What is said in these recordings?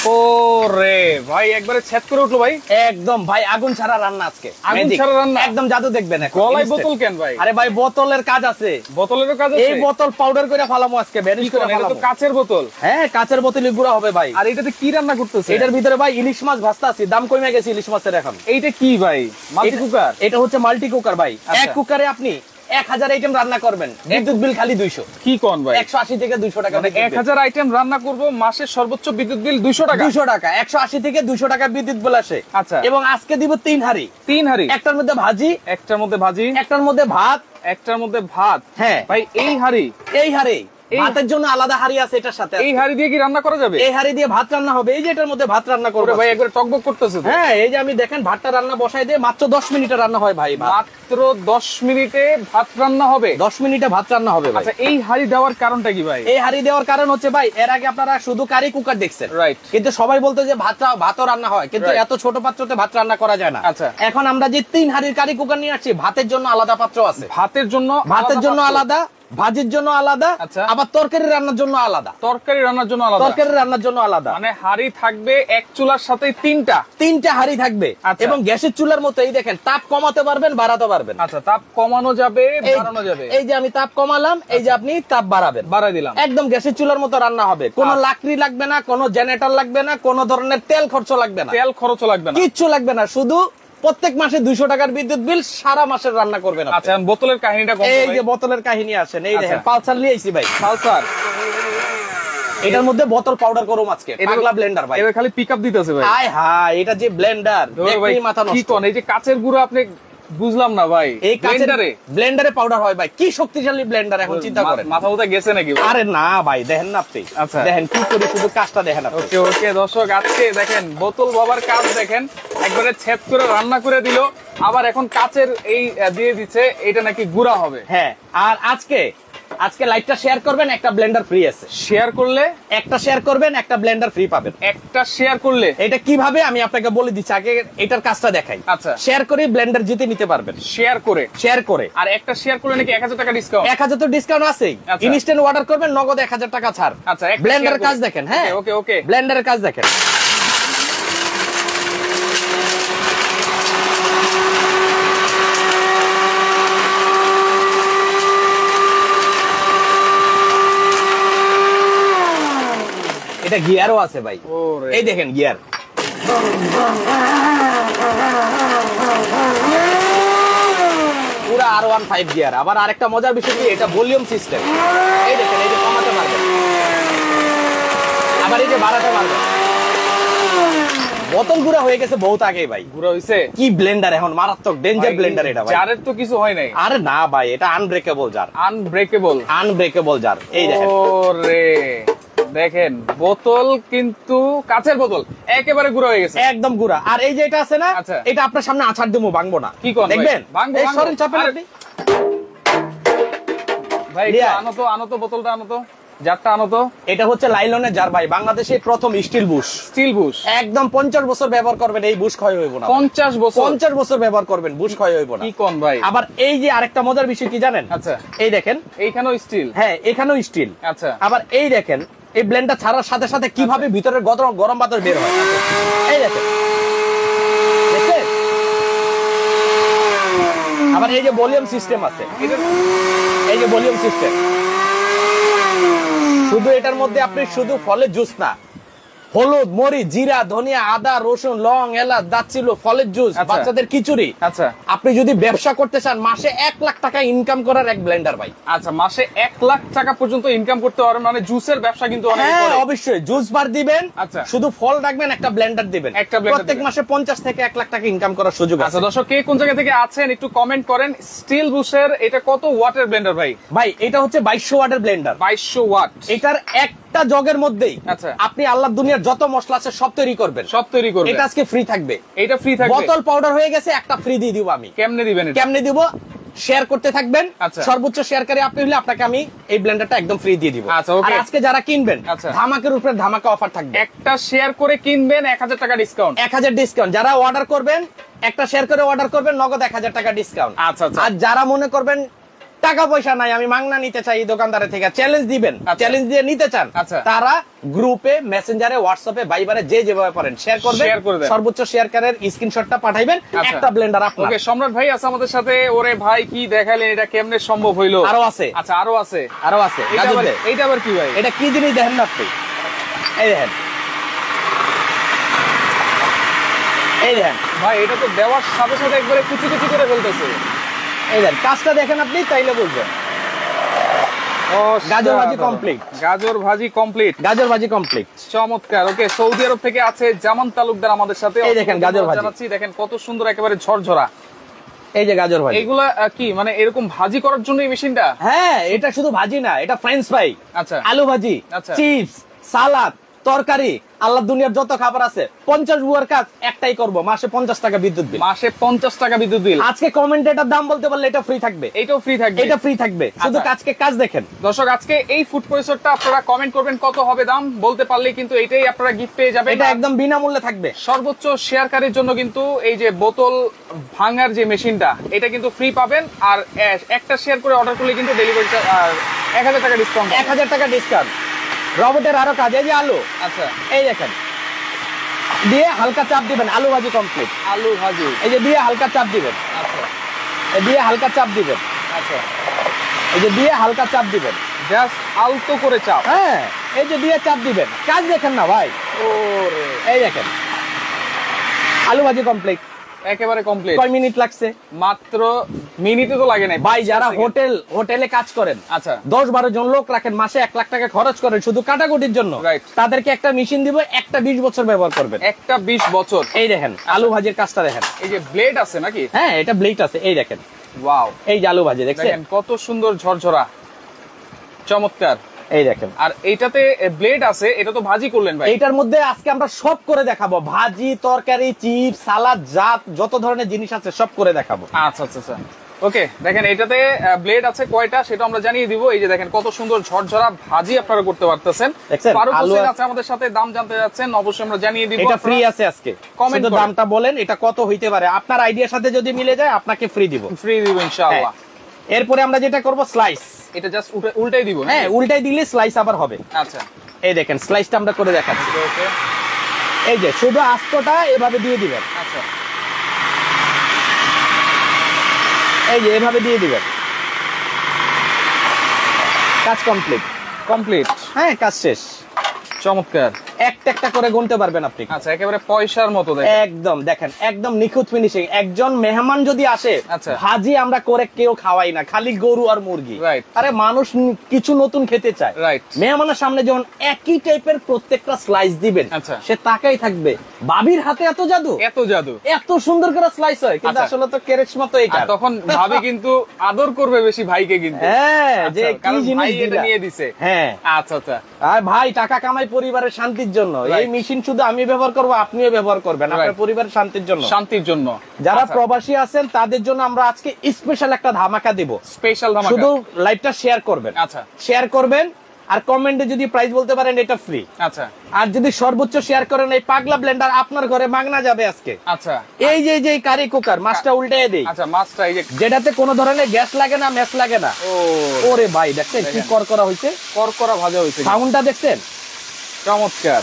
ওরে ভাই একবারে ছেদ করে উঠলো ভাই। একদম ভাই আগুন ছাড়া রান্না আজকে। আগুন ছাড়া রান্না একদম জাদু দেখবেন। গলায় বোতল কেন ভাই? আরে ভাই বোতলের কাজ আছে। বোতলেরও কাজ আছে? এই বোতল পাউডার করে ফালামু আজকে, ভ্যানিশ করে এটা ফালামু। তো কাচের বোতল। হ্যাঁ কাচের বোতলই গুঁড়া হবে ভাই। আর এটাতে কি রান্না করতেছে? এটার ভিতরে ভাই ইলিশ মাছ ভাজতে আছে, দাম কমে গেছে ইলিশ মাছের এখন। এইটা কি ভাই? Multi cooker? এটা হচ্ছে মাল্টি কুকার ভাই। এক কুকারে আপনি 1000 আইটেম রান্না করবেন, বিদ্যুৎ বিল খালি 200। কি কোন ভাই? 180 থেকে 200 টাকা। 1000 আইটেম রান্না করব, মাসে সর্বোচ্চ বিদ্যুৎ বিল 200 টাকা। 200 টাকা, 180 থেকে 200 টাকা বিদ্যুৎ বিল আসে। আচ্ছা। এবং আজকে দিব 3 হাঁড়ি। 3 হাঁড়ি? একটার মধ্যে ভাজি, একটার মধ্যে ভাজি, একটার মধ্যে ভাত, একটার মধ্যে ভাত। হ্যাঁ ভাই এই হাঁড়ি, এই হাঁড়ি ভাতের জন্য আলাদা হাঁড়ি আছে এটার সাথে। এই হাঁড়ি দিয়ে কি রান্না করা যাবে? এই হাঁড়ি দিয়ে ভাত রান্না হবে। এই যে এটার মধ্যে ভাত রান্না করবে ভাই, একবার টকবক করতেছে। হ্যাঁ এই যে আমি দেখেন ভাতটা রান্না বসাই দিয়ে মাত্র 10 মিনিটে রান্না হয় ভাই। মাত্র 10 মিনিটে ভাত রান্না হবে? 10 মিনিটে ভাত রান্না হবে ভাই। আচ্ছা, এই হাঁড়ি দেওয়ার কারণটা কি ভাই? এই হাঁড়ি দেওয়ার কারণ হচ্ছে ভাই, এর আগে আপনারা শুধু কারি কুকার দেখছেন, রাইট, কিন্তু সবাই বলতো যে ভাতও রান্না হয়, কিন্তু এত ছোট পাত্রতে ভাত রান্না করা যায় না। আচ্ছা, এখন আমরা যে 3 হাঁড়ির কারি কুকার নিয়ে আসছি, ভাতের জন্য আলাদা পাত্র আছে, ভাতের জন্য আলাদা, ভাজির জন্য আলাদা, আবার তরকারি রান্নার জন্য আলাদা। তরকারি রান্নার জন্য আলাদা? তরকারি রান্নার জন্য আলাদা। মানে হাঁড়ি থাকবে এক চুলার সাথে তিনটা হাঁড়ি থাকবে। এবং গ্যাসের চুলার মতো এই দেখেন তাপ কমাতে পারবেন, বাড়াতে পারবেন। আচ্ছা, তাপ কমানো যাবে, বাড়ানো যাবে। এই যে আমি তাপ কমালাম, এই যে আপনি তাপ বাড়াবেন, বাড়াই দিলাম। একদম গ্যাসের চুলার মতো রান্না হবে। কোনো লাকড়ি লাগবে না, কোনো জেনারেটর লাগবে না, কোনো ধরনের তেল খরচ লাগবে না, কিচ্ছু লাগবে না। শুধু প্রত্যেক মাসে 200 টাকার বিদ্যুৎ বিল, সারা মাসের রান্না করবেন। আচ্ছা, বোতলের কাহিনীটা কোন? এই যে বোতলের কাহিনী আসেন, এই দেখেন পালসার নিয়ে আইছি ভাই। পালসার, এটার মধ্যে বোতল পাউডার করুম আজকে। পাগলা ব্লেন্ডার ভাই, এটা খালি পিকআপ দিতেছে ভাই। আয় হায়, এটা যে ব্লেন্ডার দেখেই মাথা নষ্ট। কি কোন? এই যে কাচের গুঁড়ো আপনি, বুঝলাম না ভাই। এই ব্লেন্ডারে পাউডার হয় ভাই। কি শক্তিশালী ব্লেন্ডার, এখন চিন্তা করেন। মাথা মুথা গেছে নাকি? আরে না ভাই, দেখেন না আপনি। আচ্ছা দেখেন কি করে, শুধু কাজটা দেখেন আপনি। ওকে ওকে দর্শক, আজকে দেখেন বোতল বাবার কাজ দেখেন, একবারে ছেদ করে রান্না করে দিল। আবার এখন কাচের এই দিয়ে দিচ্ছে, এটা নাকি গুঁড়া হবে। হ্যাঁ, আর আজকে লাইভটা শেয়ার করবেন, একটা ব্লেন্ডার ফ্রি আছে। শেয়ার করলে একটা ব্লেন্ডার ফ্রি পাবেন। একটা শেয়ার করলে এটা কিভাবে আমি আপনাকে বলে দিচ্ছি, আগে এটার কাজটা দেখাই। আচ্ছা, শেয়ার করে ব্লেন্ডার জিতে নিতে পারবেন। শেয়ার করে আর একটা শেয়ার করলে নাকি 1000 টাকা ডিসকাউন্ট? 1000 তো ডিসকাউন্ট আছেই। ইনস্ট্যান্ট অর্ডার করবেন, নগদ 1000 টাকা ছাড়। আচ্ছা, ব্লেন্ডারের কাজ দেখেন। হ্যাঁ ওকে ওকে, ব্লেন্ডারের কাজ দেখেন। এটা গিয়ারও আছে ভাই, এই দেখেন গিয়ার। পুরা R15 গিয়ার। আবার আরেকটা মজার বিষয় কি, এটা ভলিউম সিস্টেম। এই দেখেন, এই যে কমাতে পারবেন, আবার এই যে বাড়াতে পারবেন। বোতল গুঁড়া হয়ে গেছে বহুত আগেই ভাই। গুঁড়া হইছে? কি ব্লেন্ডার, এখন মারাত্মক ডেঞ্জার ব্লেন্ডার এটা ভাই। জারের তো কিছু হয় নাই? আরে না ভাই, এটা আনব্রেকেবল জার। Unbreakable jar. এই দেখেন, ওরে দেখেন, বোতল কিন্তু কাচের বোতল একেবারে গুঁড়া হয়ে গেছে, একদম গুঁড়া। আর এই যে এটা আছে না, এটা আপনার সামনে আছাড় দেবো, ভাঙবো না। কি করেন দেখবেন? এই সরেন, চাপেন আপনি ভাই। আনো তো বোতলটা, আনো তো, জারটা আনো তো। এটা হচ্ছে লাইলনের জার ভাই, বাংলাদেশে প্রথম স্টিল বুশ। একদম 50 বছর ব্যবহার করবেন, এই বুশ ক্ষয় হইব না। 50 বছর ব্যবহার করবেন, বুশ ক্ষয় হইব না। কি কোন ভাই? আবার এই যে আরেকটা মজার বিষয় কি জানেন? আচ্ছা, এই দেখেন, এইখানেও স্টিল। হ্যাঁ এখানেও স্টিল। আচ্ছা, আবার এই দেখেন, এই ব্লেন্ডার ছাড়ার সাথে সাথে কিভাবে ভিতরের গরম বাতাস বের হয়। এই দেখেন, দেখেন। আবার এই যে ভলিউম সিস্টেম আছে, এই যে ভলিউম সিস্টেম। শুধু এটার মধ্যে আপনি শুধু ফলের জুস না, হলুদ, মরিচ, জিরা, ধনিয়া, আদা, রসুন, লং, এলাচ, দারচিনি, ফলের জুস, বাচ্চাদের খিচুড়ি। আচ্ছা, আপনি যদি ব্যবসা করতে চান, মাসে 1 লাখ টাকা ইনকাম করার এক ব্লেন্ডার ভাই। আচ্ছা, মাসে 1 লাখ টাকা পর্যন্ত ইনকাম করতে পারবেন, মানে জুসের ব্যবসা কিন্তু অনেক। হ্যাঁ অবশ্যই, জুস বার দিবেন। আচ্ছা, শুধু ফল রাখবেন, একটা ব্লেন্ডার দিবেন, প্রত্যেক মাসে 50 থেকে 1 লাখ টাকা ইনকাম করার সুযোগ আছে। আচ্ছা দর্শক, কে কোন জায়গা থেকে আছেন একটু কমেন্ট করেন। স্টিল বুশের এটা কত ওয়াটের ব্লেন্ডার ভাই? ভাই এটা হচ্ছে 2200 ওয়াটের ব্লেন্ডার। 2200 ওয়াট। এটার একটা জগের মধ্যেই আপনি আল্লাহ দুনিয়ার যত মশলা আছে সব তৈরি করবেন। এটা আজকে ফ্রি থাকবে। এটা ফ্রি থাকবে। বোতল পাউডার হয়ে গেছে, একটা ফ্রি দিয়ে দিব আমি। কেমনে দিবেন? কেমনে দিব? শেয়ার করতে থাকবেন। সর্বোচ্চ শেয়ারকারী আপনি হলে আপনাকে আমি এই ব্লেন্ডারটা একদম ফ্রি দিয়ে দিব। আর আজকে যারা কিনবেন, ধামাকের উপরে ধামাকা অফার থাকবে। একটা শেয়ার করে কিনবেন, 1000 টাকা ডিসকাউন্ট। 1000 ডিসকাউন্ট। যারা অর্ডার করবেন, একটা শেয়ার করে অর্ডার করবেন, নগদ 1000 টাকা ডিসকাউন্ট। আচ্ছা, আর যারা মনে করবেন টাকা পয়সা নাই, আমি মাংনা নিতে চাই দোকানদারের থেকে, চ্যালেঞ্জ দিবেন, চ্যালেঞ্জ দিয়ে নিতে চান, তারা গ্রুপে, মেসেঞ্জারে, হোয়াটসঅ্যাপে, ভাইবারে যে যেভাবে পারেন শেয়ার করবেন, সর্বোচ্চ শেয়ারের স্ক্রিনশটটা পাঠাইবেন, একটা ব্লেন্ডার আপনার। ওকে, সম্রাট ভাই আছে আমাদের সাথে। ওরে ভাই কি দেখাইলেন, এটা কেমনে সম্ভব হইলো? আরো আছে। আচ্ছা, আরো আছে, আরো আছে। এইটা আবার কি ভাই? এটা কি জিনিস দেখেন না আপনি? এই দেখেন, এই দেখেন ভাই, এটা তো দেওয়ার সাথে সাথে একবারে কুচি কুচি করে ফেলতেছে। এই দেখেন, কাজটা দেখেন আপনি, তাইলে বুঝবেন। গাজর ভাজি কমপ্লিট, গাজর ভাজি কমপ্লিট, গাজর ভাজি কমপ্লিট, চমৎকার। ওকে, সৌদি আরব থেকে আছে জামান তালুকদার আমাদের সাথে। এই দেখেন গাজর ভাজি জানাচ্ছি, দেখেন কত সুন্দর, একেবারে ঝরঝরা। এই যে গাজর ভাজি, এগুলা কি মানে এরকম ভাজি করার জন্য এই মেশিনটা? হ্যাঁ, এটা শুধু ভাজি না, এটা ফ্রেঞ্চ ফ্রাই, আচ্ছা, আলু ভাজি, আচ্ছা, চিপস, সালাদ, তরকারি, আল্লাহ দুনিয়ার যত খাবার আছে 50 বুয়ার কাজ একটাই করব, মাসে 50 টাকা বিদ্যুৎ বিল। মাসে 50 টাকা বিদ্যুৎ বিল। আজকে কমেন্টে এটার দাম বলতে পারলে এটা ফ্রি থাকবে, এটাও ফ্রি থাকবে, এটা ফ্রি থাকবে, শুধু আজকে কাজ দেখেন। দর্শক, আজকে এই ফুড পরিসরটা আপনারা কমেন্ট করবেন কত হবে দাম, বলতে পারলে কিন্তু এটাই আপনারা গিফট পেয়ে যাবেন। এটা একদম বিনামূল্যে থাকবে। সর্বোচ্চ শেয়ারকারীর জন্য কিন্তু এই যে বোতল ভাঙার যে মেশিনটা, এটা কিন্তু ফ্রি পাবেন। আর একটা শেয়ার করে অর্ডার করলে কিন্তু ডেলিভারি 1000 টাকা ডিসকাউন্ট, 1000 টাকা ডিসকাউন্ট। রবটের আরো কাজ, এই যে আলু, আচ্ছা, এই দেখেন, দিয়ে হালকা চাপ দিবেন, আলু ভাজি কমপ্লিট, আলু ভাজি, এই যে দিয়ে হালকা চাপ দিবেন, আচ্ছা, এই দিয়ে হালকা চাপ দিবেন, আচ্ছা, এই যে দিয়ে হালকা চাপ দিবেন, জাস্ট আলতো করে চাপ, হ্যাঁ, এই যে দিয়ে চাপ দিবেন, কাজ দেখেন না ভাই। ওরে, এই দেখেন আলু ভাজি কমপ্লিট, একেবারে কমপ্লিট। কয় মিনিট লাগছে? মাত্র মিনিটে তো লাগে না ভাই। যারা হোটেলে কাজ করেন, আচ্ছা, 10-12 জন লোক রাখেন, মাসে 1 লাখ টাকা খরচ করেন শুধু কাটাকুটির জন্য, তাদেরকে একটা মেশিন দিব, একটা 20 বছর ব্যবহার করবেন, একটা 20 বছর। এই দেখেন আলু ভাজির কাজটা দেখেন, এই যে ব্লেড আছে নাকি? হ্যাঁ, এটা ব্লেড আছে, এই দেখেন, ওয়াও, এই যে আলু ভাজি দেখছেন কত সুন্দর ঝরঝরা, চমৎকার। এই দেখেন, আর এইটাতে ব্লেড আছে, এটা তো ভাজি করলেন ভাই। এইটার মধ্যে আজকে আমরা সব করে দেখাবো, ভাজি, তরকারি, চিপস, সালাদ, যত ধরনের জিনিস আছে সব করে দেখাবো। আচ্ছা আচ্ছা আচ্ছা, ওকে। দেখেন এটাতে ব্লেড আছে কয়টা সেটা আমরা জানিয়ে দিব। এই যে দেখেন কত সুন্দর ঝরঝরা ভাজি আপনারা করতে পারতেছেন। ফারুক হোসেন আছে আমাদের সাথে, দাম জানতে যাচ্ছেন, অবশ্যই আমরা জানিয়ে দিব। এটা ফ্রি আছে আজকে, শুধু দামটা বলেন এটা কত হইতে পারে, আপনার আইডিয়ার সাথে যদি মিলে যায় আপনাকে ফ্রি দিব, ইনশাআল্লাহ। এরপরে আমরা যেটা করব স্লাইস, এটা জাস্ট উল্টাই দিব। হ্যাঁ, উল্টাই দিলে স্লাইস আবার হবে। আচ্ছা, এই দেখেন স্লাইসটা আমরা করে দেখাচ্ছি। ওকে, এই যে শুধু আস্তটা এভাবে দিয়ে দিবেন, আচ্ছা, এই যে এভাবে দিয়ে দিবেন, কাজ কমপ্লিট। হ্যাঁ, কাজ শেষ। চমৎকার। একটা একটা করে গুনতে পারবেন আপনি। আচ্ছা, একেবারে পয়সার মতো একদম দেখেন, একদম নিখুঁত ফিনিশিং। একজন মেহমান যদি আসে, আচ্ছা, ভাজি আমরা করে কেউ খাওয়াই না, খালি গরু আর মুরগি। আরে মানুষ কিছু নতুন খেতে চায়। মেহমানের সামনে যখন একই টাইপের প্রত্যেকটা স্লাইস দিবেন, সে তাকাই থাকবে, ভাবির হাতে এত জাদু, এত সুন্দর করে স্লাইস হয়। কিন্তু আসলে তো কেরেশমা তো এটা, তখন ভাবি কিন্তু আদর করবে বেশি ভাইকে, কিন্তু হ্যাঁ, যে কি জিনিস নিয়ে দিছে। হ্যাঁ, আচ্ছা আচ্ছা। আর ভাই টাকা কামাই পরিবারের শান্তির জন্য, এই মেশিন শুধু আমি ব্যবহার করব, আপনিও ব্যবহার করবেন আপনার পরিবারের শান্তির জন্য। যারা প্রবাসী আছেন তাদের জন্য আমরা আজকে স্পেশাল একটা ধামাকা দেব, স্পেশাল ধামাকা। শুধু লাইভটা শেয়ার করবেন। আচ্ছা, শেয়ার করবেন, আর কমেন্টে যদি প্রাইস বলতে পারেন এটা ফ্রি। আচ্ছা, আর যদি সর্বোচ্চ শেয়ার করেন এই পাগলা ব্লেন্ডার আপনার ঘরে মাগনা যাবে আজকে। আচ্ছা, এই যে কারি কুকার, মাছটা উল্টে দেই। আচ্ছা, মাছটা এই যে যেটাতে কোনো ধরনের গ্যাস লাগে না, ম্যাচ লাগে না। ওরে ভাই দেখছেন কি করকরা হইছে, করকরা ভাজা হইছে, সাউন্ডটা দেখছেন, চমৎকার।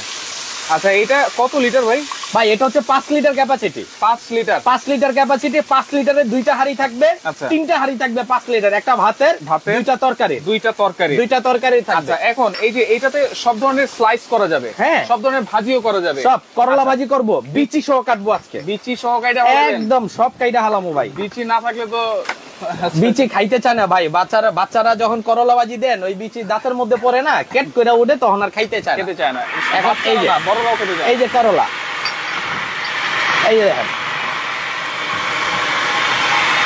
আচ্ছা, এটা কত লিটার ভাই? ভাই এটা হচ্ছে 5 লিটার ক্যাপাসিটি। 5 litre capacity. 5 লিটারের 2টা হাঁড়ি থাকবে, 3টা হাঁড়ি থাকবে 5 লিটার, একটা ভাতের, 2টা তরকারি থাকবে। আচ্ছা, এখন এই যে এইটাতে সব ধরনের স্লাইস করা যাবে, হ্যাঁ, সব ধরনের ভাজিও করা যাবে। সব করলা ভাজি করব, বিচি সহ কাটবো আজকে, বিচি সহ কাইটা একদম সব কাইটা হালামু ভাই। বিচি না থাকলে তো বিচি খাইতে চায় না ভাই। বাচ্চারা যখন করলা ভাজি দেন, ওই বিচি দাঁতের মধ্যে পড়ে না, কেট করে উঠে, তখন আর খাইতে চায় না। এখন এই যে বড়রাও খেতে চায়। এই যে করলা, এই দেখেন,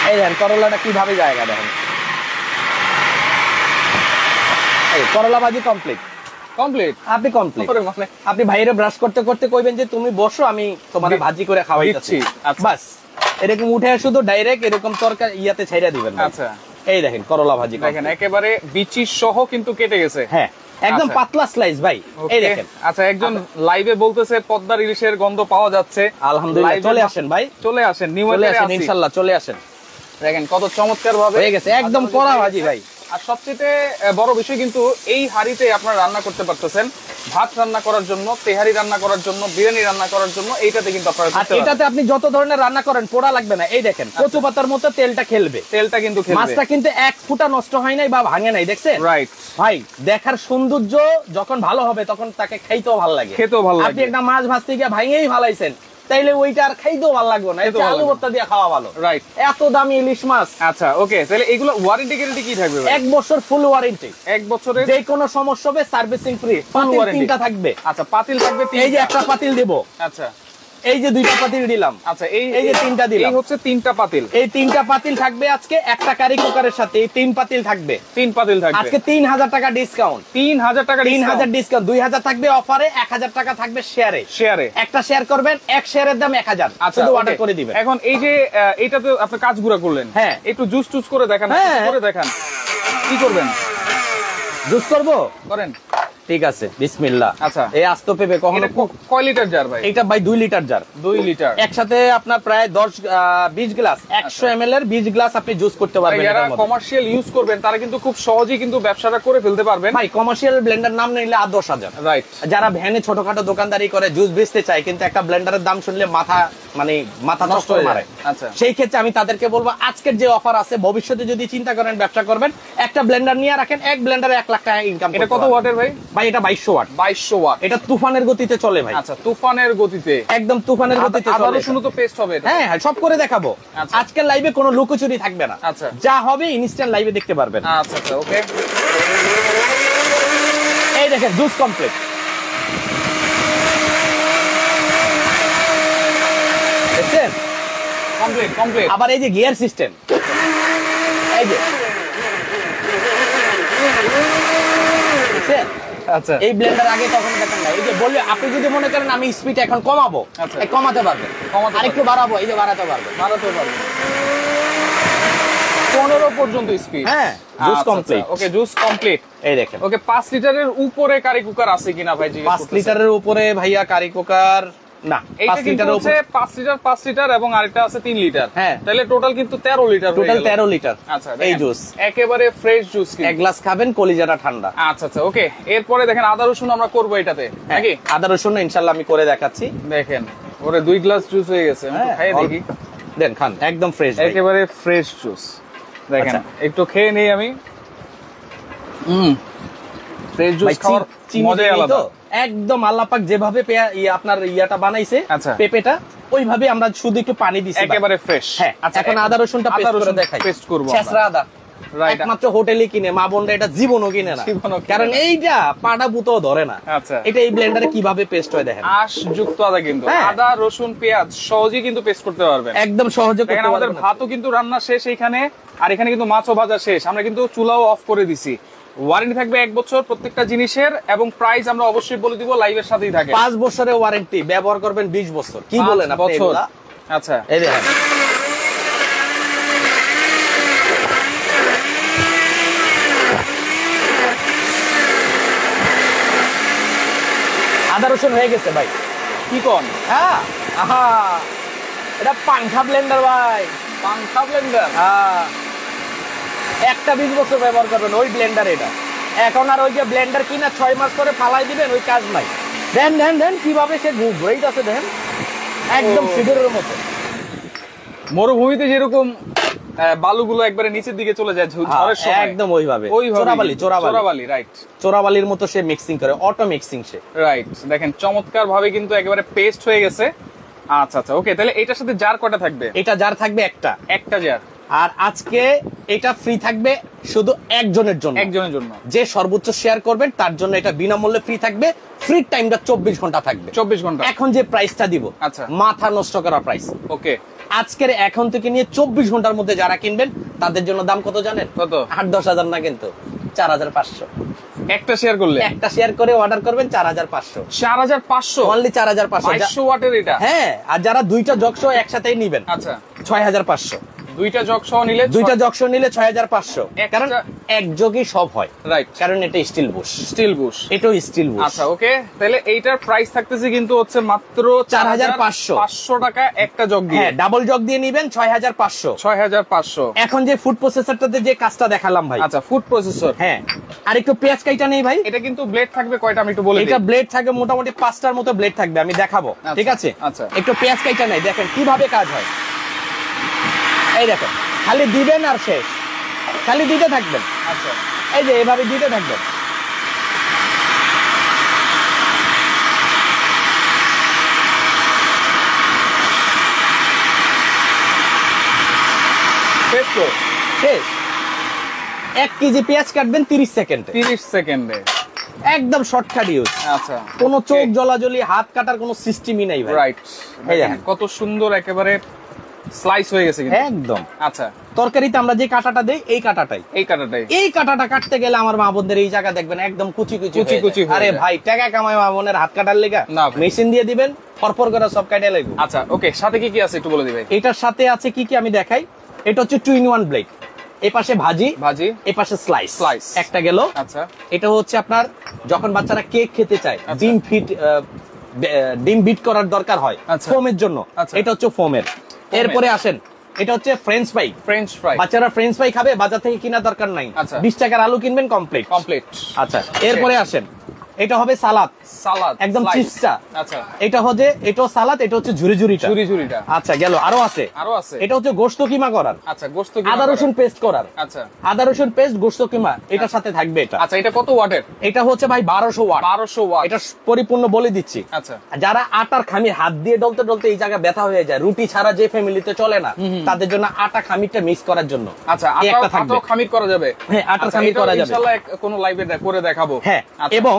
এই দেখেন করলাটা কিভাবে জায়গা দেখেন। এই করলা ভাজি কমপ্লিট। আপনি ভাইরে ব্রাশ করতে করতে কইবেন যে তুমি বসো, আমি তোমার ভাজি করে খাওয়াইতেছি, বাস। এরকম উঠে শুধু ডাইরেক্ট এরকম তরকারি ইয়াতে ছাইড়া দিবেন। আচ্ছা, এই দেখেন করলা ভাজি দেখেন একেবারে বিচি সহ কিন্তু কেটে গেছে। হ্যাঁ, একদম পাতলা স্লাইস ভাই, এই দেখেন। আচ্ছা, একজন লাইভে বলতেছে পদ্মার ইলিশের গন্ধ পাওয়া যাচ্ছে। আলহামদুলিল্লাহ, চলে আসেন ভাই, চলে আসেন, ইনশাআল্লাহ চলে আসেন। দেখেন কত চমৎকার ভাবে হয়ে গেছে, একদম কড়া ভাজি ভাই। আর সবচেয়ে বড় বিষয় কিন্তু এই হাঁড়িতে আপনারা রান্না করতে পারতেছেন, ভাত রান্না করার জন্য, তেহারি রান্না করার জন্য, বিরিয়ানি রান্না করার জন্য এইটাতে কিন্তু আপনারা করতে পারবেন। এটাতে আপনি যত ধরনের রান্না করেন পোড়া লাগবে না। এই দেখেন কচু পাতার মতো তেলটা খেলবে, তেলটা কিন্তু খেলবে, মাছটা কিন্তু এক ফুটা নষ্ট হয় নাই বা ভাঙে নাই, দেখছেন? রাইট ভাই, দেখার সৌন্দর্য যখন ভালো হবে তখন তাকে খাইতেও ভালো লাগে, খেতেও ভালো লাগে। আপনি একটা মাছ ভাজতে গিয়ে ভাঙেই ভালাইছেন, তাইলে ওইটা আর খাইতেও ভালো লাগবে না, এটা আলু ভর্তা দিয়ে খাওয়া ভালো। রাইট, এত দামি ইলিশ মাছ। আচ্ছা ওকে, তাহলে এগুলো ওয়ারেন্টি গ্যারান্টি কি থাকবে ভাই? 1 বছর ফুল ওয়ারেন্টি, 1 বছরের যে কোনো সমস্যা হবে সার্ভিসিং ফ্রি, ফুল ওয়ারেন্টি। তিনটা থাকবে। আচ্ছা, পাতিল থাকবে তিনটা। এই যে একটা পাতিল দেব, আচ্ছা এই যে 2টা পাতিল দিলাম, আচ্ছা এই যে 3টা দিলাম, এই হচ্ছে 3টা পাতিল। এই 3টা পাতিল থাকবে আজকে একটা কারি কুকারের সাথে, এই 3 পাতিল থাকবে, 3 পাতিল থাকবে আজকে 3000 টাকা ডিসকাউন্ট, 3000 টাকা 3000 ডিসকাউন্ট, 2000 থাকবে অফারে, 1000 টাকা থাকবে শেয়ারে। শেয়ারে একটা শেয়ার করবেন, এক শেয়ারের দাম 1000, শুধু অর্ডার করে দিবেন। এখন এই যে এইটাতে আপনি কাজগুলো করলেন, হ্যাঁ, একটু জুস টুস করে দেখান, করে দেখান কি করবেন। জুস করব, করেন, ঠিক আছে, বিসমিল্লাহ। আচ্ছা, এই আস্ত পেঁপে কখনো কয় লিটার জার ভাই? এটা ভাই 2 লিটার জার, 2 লিটার একসাথে আপনার প্রায় 20 গ্লাস, 100 ml এর 20 গ্লাস আপনি জুস করতে পারবেন। যারা কমার্শিয়াল ইউজ করবেন তারা কিন্তু খুব সহজেই কিন্তু ব্যবসাটা করে ফেলতে পারবেন। ভাই কমার্শিয়াল ব্লেন্ডার নাম নিলে 10,000, রাইট। যারা ভ্যানে ছোটখাটো দোকানদারি করে জুস বেচতে চায়, কিন্তু একটা ব্লেন্ডারের দাম শুনলে মাথা নষ্ট হয়ে মারে। আচ্ছা, সেই ক্ষেত্রে আমি তাদেরকে বলবো আজকের যে অফার আছে, ভবিষ্যতে যদি চিন্তা করেন ব্যবসা করবেন, একটা ব্লেন্ডার নিয়ে রাখেন, এক ব্লেন্ডারে 1 লাখ টাকা ইনকাম। এটা কত ওয়াটের ভাই? ভাই এটা 2200 ওয়াট। 2200 ওয়াট, এটা তুফানের গতিতে চলে ভাই। আচ্ছা, তুফানের গতিতে, একদম তুফানের গতিতে চলে। আদা রসুন তো পেস্ট হবে? হ্যাঁ হ্যাঁ, সব করে দেখাবো। আজকের লাইভে কোনো লুকোচুরি থাকবে না। আচ্ছা, যা হবে ইনস্ট্যান্ট লাইভে দেখতে পারবেন। আচ্ছা আচ্ছা, ওকে। এই দেখেন জুস কমপ্লিট, দেখছেন? Complete complete. আবার এই যে গিয়ার সিস্টেম, এই যে দেখছেন? আচ্ছা, এই ব্লেন্ডার আগে কখনো দেখেন না। এই যে বললে আপনি যদি মনে করেন আমি স্পিড এখন কমাবো, কমাতে পারবেন, আরেকটু বাড়াবো, এই যে বাড়াতে পারবেন, 15 পর্যন্ত স্পিড। হ্যাঁ, জুস কমপ্লিট। ওকে, জুস কমপ্লিট। এই দেখেন। ওকে, 5 লিটারের উপরে কারি কুকার আছে কিনা ভাই? 5 লিটারের উপরে ভাইয়া কারি কুকার না, 5 লিটারের উপরে 5 লিটার এবং আরেকটা আছে 3 লিটার। হ্যাঁ, তাহলে টোটাল কিন্তু 13 লিটার, টোটাল 13 লিটার। আচ্ছা, এই জুস একেবারে ফ্রেশ জুস, এক গ্লাস খাবেন, কলিজাটা ঠান্ডা। আচ্ছা আচ্ছা, ওকে। এরপরে দেখেন আদা রসুন আমরা করব এটাতে নাকি? আদা রসুন ইনশাআল্লাহ আমি করে দেখাচ্ছি। দেখেন ওরে 2 গ্লাস জুস হয়ে গেছে, আমি তো খাই দেখি। দেন, খান, একদম ফ্রেশ, একেবারে ফ্রেশ জুস। দেখেন একটু খেয়ে নেই আমি। ফ্রেশ জুস খাওয়ার মজাই আলাদা। একদম আল্লাহ পাক যেভাবে আপনার ইয়াটা বানাইছে, পেঁপেটা, ওইভাবে আমরা শুধু একটু পানি দিছি, একেবারে ফ্রেশ। হ্যাঁ, এখন আদা রসুনটা পেস্ট করে দেখাই, পেস্ট করব। ছেঁচড়া আদা, একমাত্র হোটেলে কিনে, মা বোনরা এটা জীবনও কিনে না, কারণ এইটা পাটা বুতো ধরে না। আচ্ছা, এটা এই ব্লেন্ডারে কিভাবে পেস্ট হয় দেখেন। আঁশ যুক্ত আদা, কিন্তু আদা রসুন পেঁয়াজ সহজেই কিন্তু পেস্ট করতে পারবেন, একদম সহজে করতে পারবেন। আমাদের ভাতও কিন্তু রান্না শেষ এইখানে, আর এখানে কিন্তু মাছও ভাজা শেষ। আমরা কিন্তু চুলাও অফ করে দিছি। ওয়ারেন্টি থাকবে 1 বছর প্রত্যেকটা জিনিসের, এবং প্রাইস আমরা অবশ্যই বলে দিব, লাইভের সাথেই থাকে। 5 বছরের ওয়ারেন্টি, ব্যবহার করবেন 20 বছর। কি বলেন আপনি? বছর। আচ্ছা, এই দেখেন আদা রসুন হয়ে গেছে ভাই। কি কোন? হ্যাঁ, আহা, এটা পাংখা ব্লেন্ডার ভাই, পাংখা ব্লেন্ডার। হ্যাঁ, একটা 20 বছর ব্যবহার করবেন ওই ব্লেন্ডার। এটা এখন আর ওই যে ব্লেন্ডার কিনা 6 মাস করে ফালাই দিবেন, ওই কাজ নাই। দেন দেন দেন কিভাবে সে ঘুরেই আছে, দেখেন একদম সিডরের মতো। মরুভূমিতে যেরকম বালুগুলো একবারে নিচের দিকে চলে যায় ঝড়ের সময়, একদম ওইভাবে। চোরাবালি, রাইট। চোরাবালির মতো সে মিক্সিং করে, অটো মিক্সিং সে, রাইট। দেখেন চমৎকার ভাবে কিন্তু একেবারে পেস্ট হয়ে গেছে। আচ্ছা আচ্ছা, ওকে। তাহলে এটার সাথে জার কয়টা থাকবে? এটা জার থাকবে একটা জার। আর আজকে এটা ফ্রি থাকবে শুধু একজনের জন্য, যে সর্বোচ্চ শেয়ার করবেন তার জন্য এটা বিনামূল্যে ফ্রি থাকবে। ফ্রি টাইমটা 24 ঘন্টা থাকবে, 24 ঘন্টা। এখন যে প্রাইসটা দিব, আচ্ছা, মাথা নষ্ট করা প্রাইস। ওকে, আজকের এখন থেকে নিয়ে 24 ঘন্টার মধ্যে যারা কিনবেন তাদের জন্য দাম কত জানেন? কত? 8-10 হাজার না, কিন্তু 4500। একটা শেয়ার করলে, একটা শেয়ার করে অর্ডার করবেন 4500, 4500 অনলি 4500। 500 ওয়াটের এটা। হ্যাঁ, আর যারা দুইটা জগসহ একসাথেই নেবেন, আচ্ছা, 6500। দুইটা জগ সহ নিলে 6500, কারণ এক জগই সব হয়, রাইট, কারণ এটা স্টিল বুশ, এটাও স্টিল বুশ। আচ্ছা ওকে, তাহলে এইটার প্রাইস থাকতেছে কিন্তু হচ্ছে মাত্র 4500 টাকা একটা জগ দিয়ে। হ্যাঁ, ডাবল জগ দিয়ে নেবেন 6500। এখন যে ফুড প্রসেসরটাতে যে কাজটা দেখালাম ভাই, আচ্ছা ফুড প্রসেসর, হ্যাঁ, আর একটু পেঁয়াজ কাইটা নেই ভাই। এটা কিন্তু ব্লেড থাকবে কয়টা আমি একটু বলে দিই। এটা ব্লেড থাকবে মোটামুটি 5টার মতো ব্লেড থাকবে, আমি দেখাবো, ঠিক আছে? আচ্ছা, একটু পেঁয়াজ কাইটা নেই, দেখেন কিভাবে কাজ হয়। এই দেখেন, খালি দিবেন আর শেষ, খালি দিতে থাকবেন। আচ্ছা, এই যে এভাবে দিতে থাকবেন। শেষ। 1 কেজি পেঁয়াজ কাটবেন 30 সেকেন্ডে, একদম শর্টকাট ইউজ। আচ্ছা, কোনো চোখ জ্বলাজ্বলি, হাত কাটার কোনো সিস্টেমই নাই ভাই। রাইট, কত সুন্দর একেবারে স্লাইস হয়ে গেছে কিন্তু একদম। আচ্ছা, তরকারিতে আমরা যে কাটাটা দেই, এই কাটাটা কাটতে গেলে আমার মা বোনদের এই জায়গা দেখবেন একদম কুচি কুচি। আরে ভাই, টাকা কামায় মা বোনের হাত কাটার লেগা মেশিন দিয়ে দিবেন, ফরফর করে সব কাটা লাগবে। আচ্ছা ওকে, সাথে কি কি আছে একটু বলে দিবেন। এটার সাথে আছে কি কি আমি দেখাই। এটা হচ্ছে 2 in 1 ব্লেড, এই পাশে ভাজি, এই পাশে স্লাইস একটা গেল। আচ্ছা, এটা হচ্ছে আপনার যখন বাচ্চারা কেক খেতে চায়, ডিম বিট করার দরকার হয় ফোমের জন্য, এটা হচ্ছে ফোমের। এরপরে আসেন, এটা হচ্ছে ফ্রেঞ্চ ফ্রাই। বাচ্চারা ফ্রেঞ্চ ফ্রাই খাবে, বাজার থেকে কেনার দরকার নাই, 20 টাকার আলু কিনবেন, কমপ্লিট। আচ্ছা, এরপরে আসেন, এটা হবে সালাদ একদম চিপসটা। আচ্ছা, এটা হচ্ছে, এটাও সালাদ, এটা হচ্ছে ঝুরি। আচ্ছা গেল, আরো আছে। এটা হচ্ছে গোশত কিমা করার। আচ্ছা, গোশত আদা রসুন পেস্ট করার। আচ্ছা, আদা রসুন পেস্ট, গোশত কিমা, এটার সাথে থাকবে এটা। আচ্ছা, এটা কত ওয়াটের? এটা হচ্ছে ভাই 1200 ওয়াট। এটা পরিপূর্ণ বলে দিচ্ছি। আচ্ছা, যারা আটার খামির হাত দিয়ে ডলতে এই জায়গা ব্যথা হয়ে যায়, রুটি ছাড়া যে ফ্যামিলিতে চলে না, তাদের জন্য আটা খামিরটা মিক্স করার জন্য। আচ্ছা, আটা খামির করা যাবে। হ্যাঁ, আটা খামির করা যাবে, ইনশাআল্লাহ কোনো লাইভে করে দেখাবো। হ্যাঁ, এবং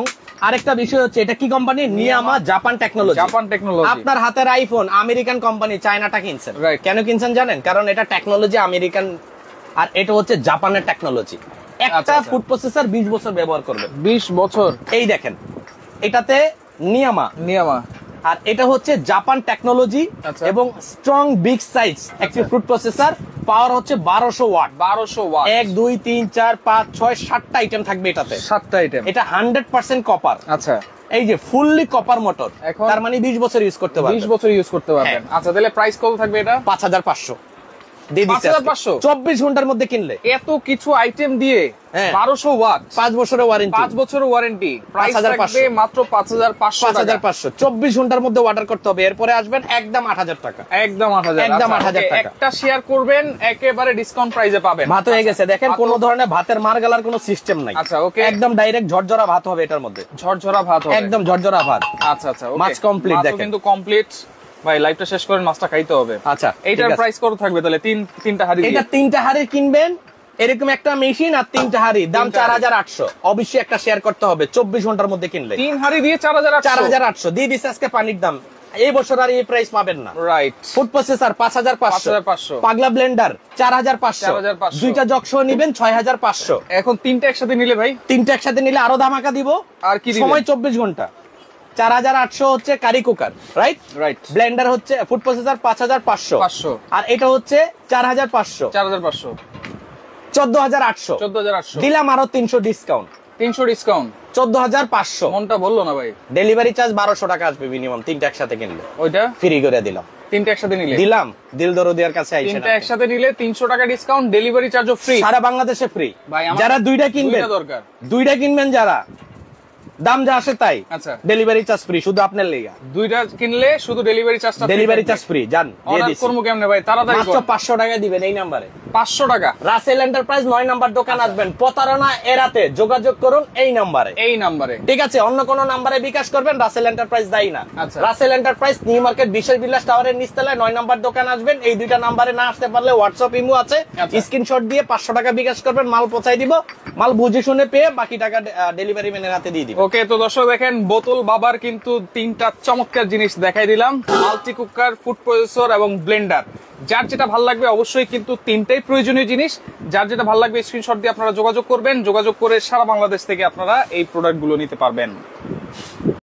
আরেকটা বিষয় হচ্ছে, এটা কি কোম্পানি? নিয়ামা, Japan technology. আপনার হাতের আইফোন আমেরিকান কোম্পানি, চায়নাটা কিনছেন, কেন কিনছেন জানেন? কারণ এটা টেকনোলজি আমেরিকান, আর এটা হচ্ছে জাপানের টেকনোলজি। একটা ফুড প্রসেসর 20 বছর ব্যবহার করবে। 20 বছর। এই দেখেন, এটাতে নিয়ামা, আর এটা হচ্ছে জাপান টেকনোলজি, এবং স্ট্রং বিগ সাইজ একটি ফুড প্রসেসর। পাওয়ার হচ্ছে 1200 ওয়াট। 1 2 3 4 5 6 7টা আইটেম থাকবে এটাতে, 7টা আইটেম। এটা 100% কপার। আচ্ছা, এই যে ফুললি কপার মোটর, তার মানে 20 বছর ইউজ করতে পারবেন। 20 বছর ইউজ করতে পারবেন। আচ্ছা, তাহলে প্রাইস কত থাকবে এটা? 5500 দিয়ে দিচ্ছি 5500 24 ঘন্টার মধ্যে কিনলে। এত কিছু আইটেম দিয়ে 1200 ওয়াট, 5 বছরের ওয়ারেন্টি, 5 বছরের ওয়ারেন্টি, প্রাইস থাকবে মাত্র 5500 24 ঘন্টার মধ্যে অর্ডার করতে হবে। এরপরে আসবেন একদম 8000 টাকা, একদম 8000 টাকা। একটা শেয়ার করবেন, একেবারে ডিসকাউন্ট প্রাইসে পাবেন। ভাত হয়ে গেছে, দেখেন কোনো ধরনের ভাতের মার গালার কোনো সিস্টেম নাই। আচ্ছা ওকে, একদম ডাইরেক্ট ঝরঝরা ভাত হবে এটার মধ্যে, ঝরঝরা ভাত হবে, একদম ঝরঝরা ভাত। আচ্ছা ওকে, মাছ কমপ্লিট। দেখেন কিন্তু কমপ্লিট। ভাই, লাইভটা শেষ করেন, মাছটা খাইতে হবে। আচ্ছা, এইটার প্রাইস কত থাকবে তাহলে? তিনটা হাড়ি, এটা 3টা হাড়ি কিনবেন, এরকম একটা মেশিন আর 3টা হাড়ি, দাম 4800। অবশ্যই একটা শেয়ার করতে হবে 24 ঘন্টার মধ্যে কিনলে। 3 হাড়ি দিয়ে 4800 দিয়ে দিচ্ছে আজকে পানির দাম। এই বছর আর এই প্রাইস পাবেন না। রাইট। ফুড প্রসেসর 5500, পাগলা ব্লেন্ডার 4500, দুইটা জগ সহ নিবেন 6500। এখন তিনটা একসাথে নিলে ভাই, তিনটা একসাথে নিলে আরো ধামাকা দিব। আর কি সময় 24 ঘন্টা। 4800 হচ্ছে কারি কুকার, রাইট। ব্লেন্ডার হচ্ছে ফুড প্রসেসর 5500, আর এটা হচ্ছে 4500। 14800 দিলাম, আরো 300 ডিসকাউন্ট। 14500। মনটা বললো না ভাই। ডেলিভারি চার্জ 1200 টাকা আসবে মিনিমাম, তিনটা একসাথে কিনলে। ওইটা ফ্রি করে দিলাম। তিনটা একসাথে নিলে দিলাম, দিল দরদিয়ার কাছে আইছেন। তিনটা একসাথে নিলে 300 টাকা ডিসকাউন্ট, ডেলিভারি চার্জও ফ্রি, সারা বাংলাদেশে ফ্রি। ভাই, যারা দুইটা কিনবেন, দুইটা কিনবেন, যারা দাম যা আসে তাই, আচ্ছা, ডেলিভারি চার্জ ফ্রি শুধু আপনার লেগা। দুইটা কিনলে শুধু ডেলিভারি চার্জ ফ্রি। জান দিয়ে দিছি। করব কেমনে ভাই? তাড়াতাড়ি মাত্র 500 টাকা দিবেন এই নম্বরে। 500 টাকা। রাসেল এন্টারপ্রাইজ 9 নাম্বার দোকান আসবেন। প্রতারণা এড়াতে যোগাযোগ করুন এই নম্বরে। ঠিক আছে, অন্য কোন নম্বরে বিকাশ করবেন, রাসেল এন্টারপ্রাইজ দায়ী না। রাসেল এন্টারপ্রাইজ নিউ মার্কেট বিশেষ বিলাস টাওয়ারের নিচতলায় 9 নাম্বার দোকান আসবেন। এই দুইটা নম্বরে না আসতে পারলে হোয়াটসঅ্যাপ ইমো আছে, স্ক্রিনশট দিয়ে 500 টাকা বিকাশ করবেন, মাল পৌঁছাই দিব। মাল বুঝে শুনে পেয়ে বাকি টাকা ডেলিভারি ম্যানের হাতে দিয়ে দিব। ওকে, তো দর্শক দেখেন, বোতল বাবার কিন্তু 3টা চমৎকার জিনিস দেখাই দিলাম, মাল্টি কুকার, ফুড প্রসেসর এবং ব্লেন্ডার। যার যেটা ভালো লাগবে অবশ্যই কিন্তু 3টাই প্রয়োজনীয় জিনিস। যার যেটা ভালো লাগবে স্ক্রিনশট দিয়ে আপনারা যোগাযোগ করবেন, যোগাযোগ করে সারা বাংলাদেশ থেকে আপনারা এই প্রোডাক্টগুলো নিতে পারবেন।